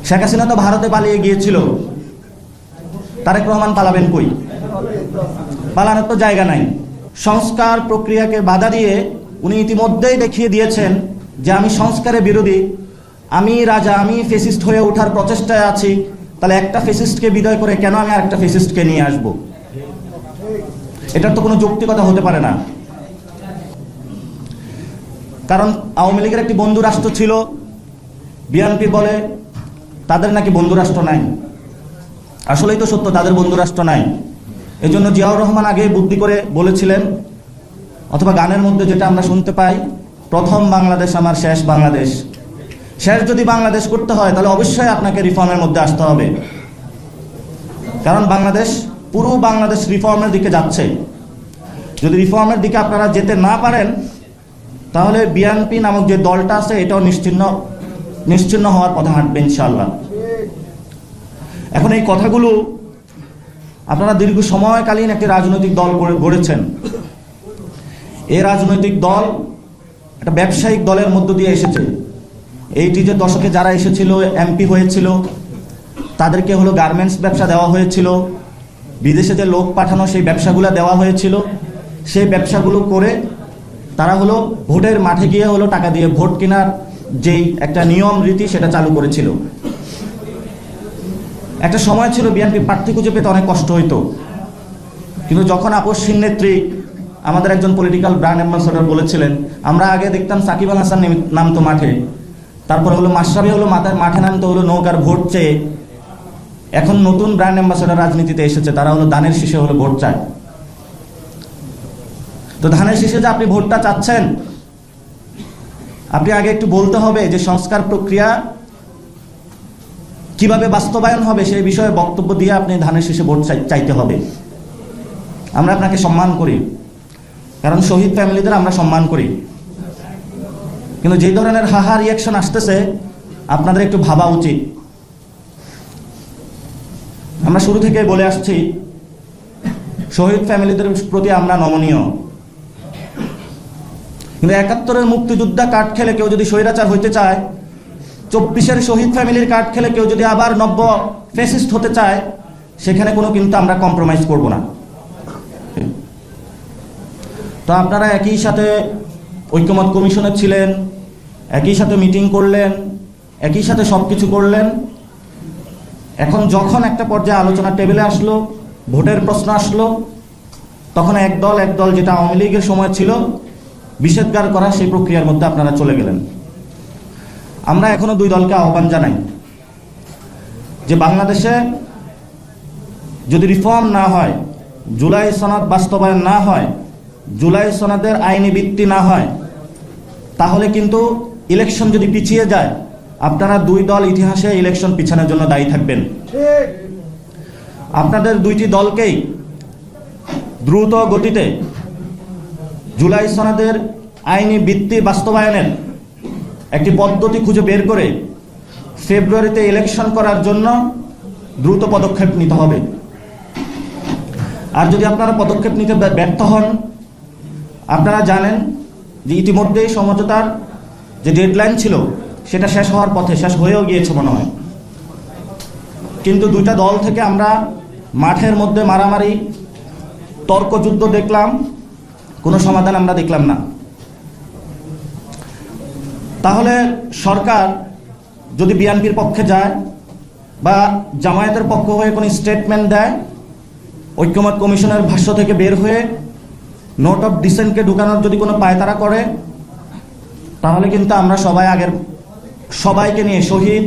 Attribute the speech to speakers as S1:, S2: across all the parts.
S1: শেখ হাসিনা তো ভারতে পালিয়ে গিয়েছিল, তারেক রহমান পালাবেন কই? পালানোর তো জায়গা নাই। সংস্কার প্রক্রিয়াকে বাধা দিয়ে উনি ইতিমধ্যেই দেখিয়ে দিয়েছেন যে আমি সংস্কারের বিরোধী, আমি রাজা, আমি ফেসিস্ট হয়ে ওঠার প্রচেষ্টায় আছি। তাহলে একটা ফেসিস্টকে বিদায় করে কেন আমি আরেকটা ফেসিস্টকে নিয়ে আসব? এটার তো কোনো যৌক্তিকতা হতে পারে না। কারণ আওয়ামী লীগের একটি বন্ধু রাষ্ট্র ছিল, বিএনপি বলে তাদের নাকি বন্ধু রাষ্ট্র নাই। আসলেই তো সত্য, তাদের বন্ধু রাষ্ট্র নাই। এই জন্য জিয়াউর রহমান আগে বুদ্ধি করে বলেছিলেন, অথবা গানের মধ্যে যেটা আমরা শুনতে পাই, প্রথম বাংলাদেশ আমার শেষ বাংলাদেশ। শেষ যদি বাংলাদেশ করতে হয় তাহলে অবশ্যই আপনাকে রিফর্মের মধ্যে আসতে হবে, কারণ বাংলাদেশ, পুরো বাংলাদেশ রিফর্মের দিকে যাচ্ছে। যদি রিফর্মের দিকে আপনারা যেতে না পারেন তাহলে বিএনপি নামক যে দলটা আছে এটাও নিশ্চিহ্ন হওয়ার পথে হাঁটবে ইনশাআল্লাহ। এখন এই কথাগুলো আপনারা দীর্ঘ সময়কালীন একটি রাজনৈতিক দল গড়েছেন। এই রাজনৈতিক দল একটা ব্যবসায়িক দলের মধ্য দিয়ে এসেছে। এইটি যে দশকে যারা এসেছিল, এমপি হয়েছিল, তাদেরকে হলো গার্মেন্টস ব্যবসা দেওয়া হয়েছিল, বিদেশে যে লোক পাঠানো সেই ব্যবসাগুলো দেওয়া হয়েছিল। সেই ব্যবসাগুলো করে তারা হলো ভোটের মাঠে গিয়ে হলো টাকা দিয়ে ভোট কেনার যেই একটা নিয়ম রীতি সেটা চালু করেছিল। একটা সময় ছিল বিএনপি প্রার্থী খুঁজে পেতে অনেক কষ্ট হইতো, কিন্তু যখন আপসহীন নেত্রী আমাদের একজন পলিটিক্যাল ব্র্যান্ড অ্যাম্বাসেডর বলেছিলেন, আমরা আগে দেখতাম সাকিব আল হাসান নামতো মাঠে, তারপর হলো মাশরাফি হলো মাঠে নামতো হলো নৌকার ভোট চেয়ে। এখন নতুন ব্র্যান্ড অ্যাম্বাসেডর রাজনীতিতে এসেছে, তারা হলো ধানের শীষে হলো ভোট চায়। তো ধানের শীষে যে আপনি ভোটটা চাচ্ছেন, আপনি আগে একটু বলতে হবে যে সংস্কার প্রক্রিয়া কিভাবে বাস্তবায়ন হবে সেই বিষয়ে বক্তব্য দিয়ে আপনি ধানের শীষে ভোট চাইতে হবে। আমরা আপনাকে সম্মান করি, কারণ শহীদ ফ্যামিলিদের আমরা সম্মান করি, কিন্তু যে ধরনের হাহা রিয়াকশন আসতেছে আপনাদের একটু ভাবা উচিত। আমরা শুরু থেকে বলে আসছি শহীদ ফ্যামিলিদের প্রতি আমরা নমনীয়, কিন্তু ৭১-এর মুক্তিযোদ্ধা কার্ড খেলে কেউ যদি স্বৈরাচার হইতে চায়, ২৪-এর শহীদ ফ্যামিলির কার্ড খেলে কেউ যদি আবার নব্য ফ্যাসিস্ট হতে চায়, সেখানে কোনো কিন্তু আমরা কম্প্রোমাইজ করব না। তো আপনারা একই সাথে ঐক্যমত কমিশনে ছিলেন, একই সাথে মিটিং করলেন, একই সাথে সব কিছু করলেন। এখন যখন একটা পর্যায়ে আলোচনা টেবিলে আসলো, ভোটের প্রশ্ন আসলো, তখন এক দল যেটা আওয়ামী লীগের সময় ছিল নিষেধগার করা সেই প্রক্রিয়ার মধ্যে আপনারা চলে গেলেন। আমরা এখনো দুই দলকে আহ্বান জানাই যে বাংলাদেশে যদি রিফর্ম না হয়, জুলাই সনদ বাস্তবায়ন না হয়, জুলাই সনদের আইনি ভিত্তি না হয়, তাহলে কিন্তু ইলেকশন যদি পিছিয়ে যায়, আপনারা দুই দল ইতিহাসে ইলেকশন পিছানোর জন্য দায়ী থাকবেন। আপনাদের দুইটি দলকেই দ্রুত গতিতে জুলাই সনদের আইনি ভিত্তি বাস্তবায়নের একটি পদ্ধতি খুঁজে বের করে ফেব্রুয়ারিতে ইলেকশন করার জন্য দ্রুত পদক্ষেপ নিতে হবে। আর যদি আপনারা পদক্ষেপ নিতে ব্যর্থ হন, আপনারা জানেন যে ইতিমধ্যেই সমঝোতার যে ডেডলাইন ছিল সেটা শেষ হওয়ার পথে, শেষ হয়েও গিয়েছে মনে হয়। কিন্তু দুইটা দল থেকে আমরা মাঠের মধ্যে মারামারি, তর্কযুদ্ধ দেখলাম, কোনো সমাধান আমরা দেখলাম না। তাহলে সরকার যদি বিএনপির পক্ষে যায় বা জামায়াতের পক্ষ হয়ে কোনো স্টেটমেন্ট দেয়, ঐক্যমত কমিশনের ভাষ্য থেকে বের হয়ে নোট অফ ডিসেন্টকে ঢুকানোর যদি কোনো পায়তারা করে, তাহলে কিন্তু আমরা সবাইকে নিয়ে, শহীদ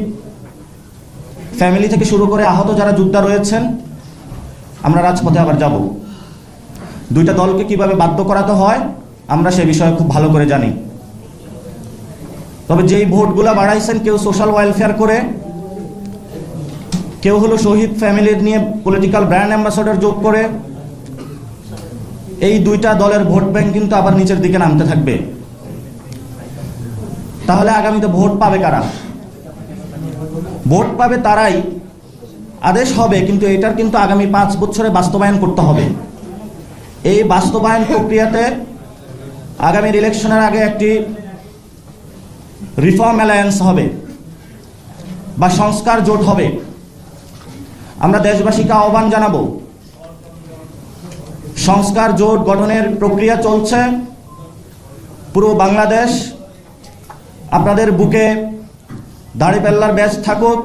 S1: ফ্যামিলি থেকে শুরু করে আহত যারা যোদ্ধা রয়েছেন, আমরা রাজপথে আবার যাব। দুইটা দলকে কিভাবে বাধ্য করাতে হয় আমরা সে বিষয়ে খুব ভালো করে জানি। তবে যেই ভোটগুলা বাড়াইছেন, কেউ সোশ্যাল ওয়েলফেয়ার করে, কেউ হলো শহীদ ফ্যামিলির নিয়ে পলিটিক্যাল ব্র্যান্ড অ্যাম্বাসেডর যোগ করে, এই দুইটা দলের ভোট ব্যাংক কিন্তু আবার নিচের দিকে নামতে থাকবে। তাহলে আগামীতে ভোট পাবে কারা? ভোট পাবে তারাই। আদেশ হবে, কিন্তু এটার কিন্তু আগামী 5 বছরে বাস্তবায়ন করতে হবে। এই বাস্তবায়ন প্রক্রিয়াতে আগামীর ইলেকশনের আগে একটি রিফর্ম অ্যালায়েন্স হবে। বা সংস্কার জোট হবে। আমরা দেশবাসীকে আহ্বান জানাবো, সংস্কার জোট গঠনের প্রক্রিয়া চলছে। পুরো বাংলাদেশ আপনাদের বুকে দাড়িপাল্লার ব্যাচ থাকুক,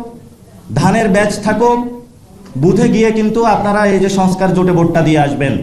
S1: ধানের ব্যাচ থাকুক, বুথে গিয়ে কিন্তু আপনারা এই যে সংস্কার জোটে ভোটটা দিয়ে আসবেন।